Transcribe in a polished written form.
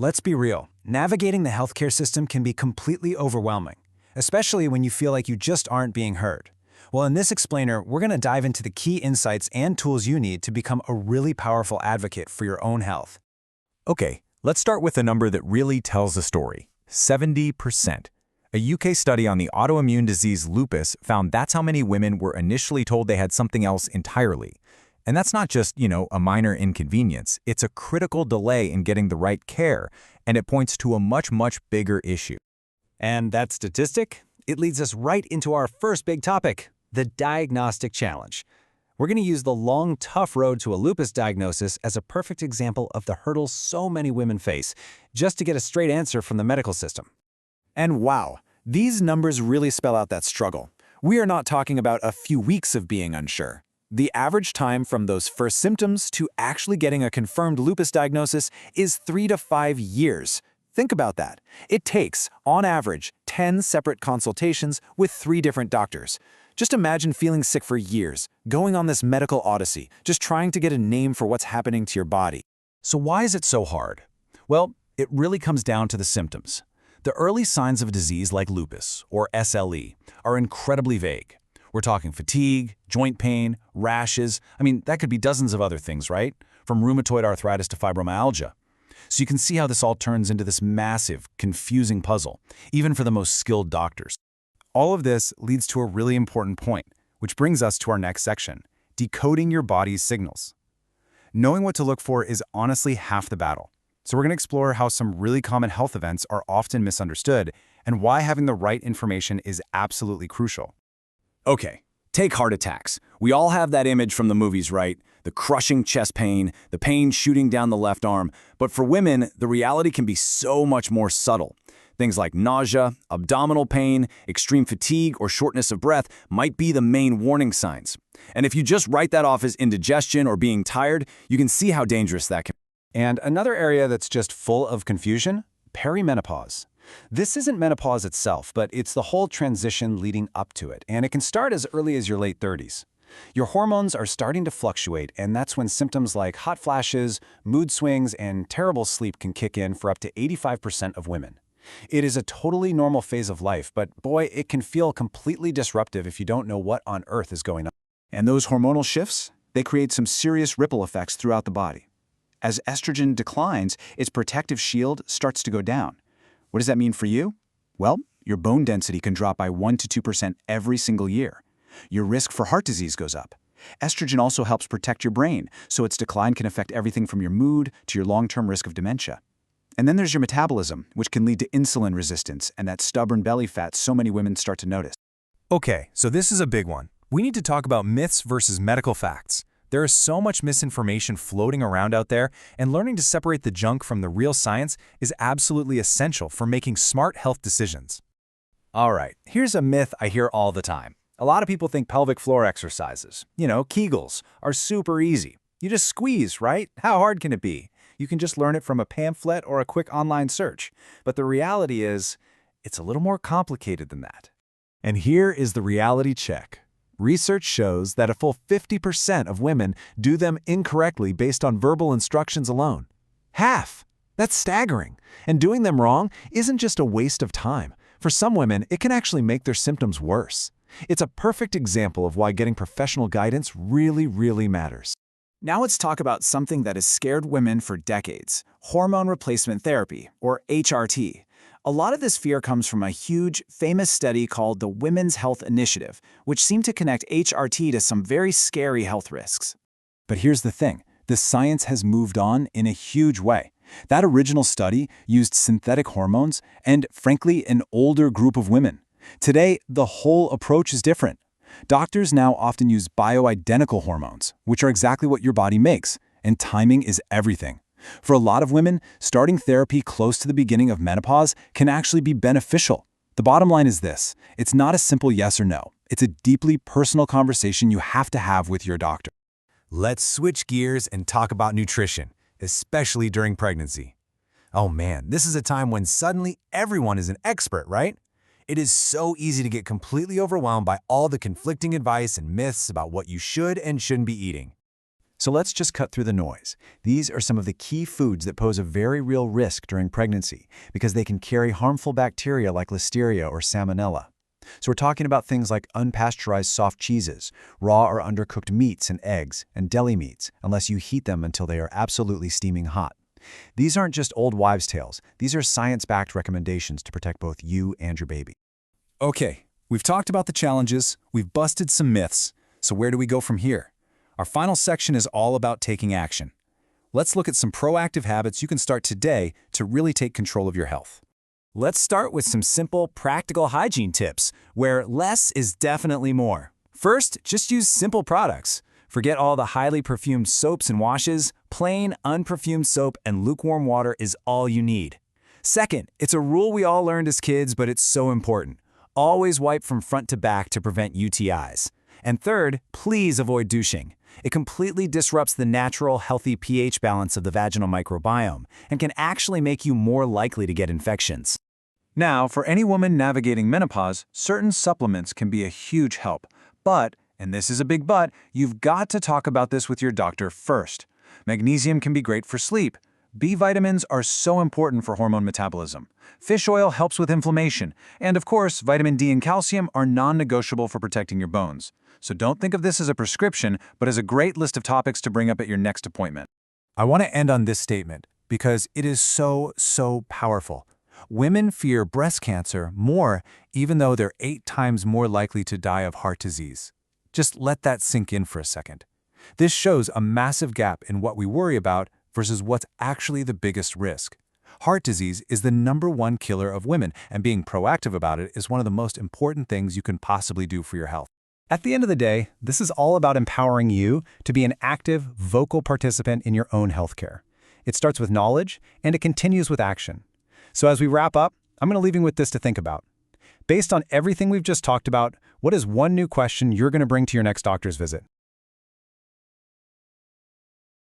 Let's be real. Navigating the healthcare system can be completely overwhelming, especially when you feel like you just aren't being heard. Well, in this explainer, we're going to dive into the key insights and tools you need to become a really powerful advocate for your own health. Okay, let's start with a number that really tells the story: 70%. A UK study on the autoimmune disease lupus found that's how many women were initially told they had something else entirely. And that's not just, a minor inconvenience. It's a critical delay in getting the right care, and it points to a much, much bigger issue. And that statistic? It leads us right into our first big topic, the diagnostic challenge. We're going to use the long, tough road to a lupus diagnosis as a perfect example of the hurdles so many women face, just to get a straight answer from the medical system. And wow, these numbers really spell out that struggle. We are not talking about a few weeks of being unsure. The average time from those first symptoms to actually getting a confirmed lupus diagnosis is 3 to 5 years. Think about that. It takes, on average, 10 separate consultations with 3 different doctors. Just imagine feeling sick for years, going on this medical odyssey, just trying to get a name for what's happening to your body. So why is it so hard? Well, it really comes down to the symptoms. The early signs of a disease like lupus, or SLE, are incredibly vague. We're talking fatigue, joint pain, rashes. That could be dozens of other things, right? From rheumatoid arthritis to fibromyalgia. So you can see how this all turns into this massive, confusing puzzle, even for the most skilled doctors. All of this leads to a really important point, which brings us to our next section, decoding your body's signals. Knowing what to look for is honestly half the battle. So we're going to explore how some really common health events are often misunderstood and why having the right information is absolutely crucial. Okay, take heart attacks. We all have that image from the movies, right? The crushing chest pain, the pain shooting down the left arm. But for women, the reality can be so much more subtle. Things like nausea, abdominal pain, extreme fatigue, or shortness of breath might be the main warning signs. And if you just write that off as indigestion or being tired, you can see how dangerous that can be. And another area that's just full of confusion, perimenopause. This isn't menopause itself, but it's the whole transition leading up to it, and it can start as early as your late 30s. Your hormones are starting to fluctuate, and that's when symptoms like hot flashes, mood swings, and terrible sleep can kick in for up to 85% of women. It is a totally normal phase of life, but boy, it can feel completely disruptive if you don't know what on earth is going on. And those hormonal shifts, they create some serious ripple effects throughout the body. As estrogen declines, its protective shield starts to go down. What does that mean for you? Well, your bone density can drop by 1 to 2% every single year. Your risk for heart disease goes up. Estrogen also helps protect your brain, so its decline can affect everything from your mood to your long-term risk of dementia. And then there's your metabolism, which can lead to insulin resistance and that stubborn belly fat so many women start to notice. Okay, so this is a big one. We need to talk about myths versus medical facts. There is so much misinformation floating around out there, and learning to separate the junk from the real science is absolutely essential for making smart health decisions. All right, here's a myth I hear all the time. A lot of people think pelvic floor exercises, Kegels, are super easy. You just squeeze, right? How hard can it be? You can just learn it from a pamphlet or a quick online search. But the reality is, it's a little more complicated than that. And here is the reality check. Research shows that a full 50% of women do them incorrectly based on verbal instructions alone. Half! That's staggering. And doing them wrong isn't just a waste of time. For some women, it can actually make their symptoms worse. It's a perfect example of why getting professional guidance really, really matters. Now let's talk about something that has scared women for decades: hormone replacement therapy, or HRT. A lot of this fear comes from a huge, famous study called the Women's Health Initiative, which seemed to connect HRT to some very scary health risks. But here's the thing. The science has moved on in a huge way. That original study used synthetic hormones and, frankly, an older group of women. Today, the whole approach is different. Doctors now often use bioidentical hormones, which are exactly what your body makes, and timing is everything. For a lot of women, starting therapy close to the beginning of menopause can actually be beneficial. The bottom line is this: it's not a simple yes or no. It's a deeply personal conversation you have to have with your doctor. Let's switch gears and talk about nutrition, especially during pregnancy. Oh man, this is a time when suddenly everyone is an expert, right? It is so easy to get completely overwhelmed by all the conflicting advice and myths about what you should and shouldn't be eating. So let's just cut through the noise. These are some of the key foods that pose a very real risk during pregnancy because they can carry harmful bacteria like Listeria or Salmonella. So we're talking about things like unpasteurized soft cheeses, raw or undercooked meats and eggs, and deli meats, unless you heat them until they are absolutely steaming hot. These aren't just old wives' tales. These are science-backed recommendations to protect both you and your baby. Okay, we've talked about the challenges, we've busted some myths, so where do we go from here? Our final section is all about taking action. Let's look at some proactive habits you can start today to really take control of your health. Let's start with some simple, practical hygiene tips, where less is definitely more. First, just use simple products. Forget all the highly perfumed soaps and washes. Plain, unperfumed soap and lukewarm water is all you need. Second, it's a rule we all learned as kids, but it's so important. Always wipe from front to back to prevent UTIs. And third, please avoid douching. It completely disrupts the natural, healthy pH balance of the vaginal microbiome and can actually make you more likely to get infections. Now, for any woman navigating menopause, certain supplements can be a huge help. But, and this is a big but, you've got to talk about this with your doctor first. Magnesium can be great for sleep. B vitamins are so important for hormone metabolism. Fish oil helps with inflammation. And of course, vitamin D and calcium are non-negotiable for protecting your bones. So don't think of this as a prescription, but as a great list of topics to bring up at your next appointment. I want to end on this statement because it is so powerful. Women fear breast cancer more, even though they're 8 times more likely to die of heart disease. Just let that sink in for a second. This shows a massive gap in what we worry about versus what's actually the biggest risk. Heart disease is the #1 killer of women, and being proactive about it is one of the most important things you can possibly do for your health. At the end of the day, this is all about empowering you to be an active, vocal participant in your own healthcare. It starts with knowledge, and it continues with action. So as we wrap up, I'm going to leave you with this to think about. Based on everything we've just talked about, what is one new question you're going to bring to your next doctor's visit?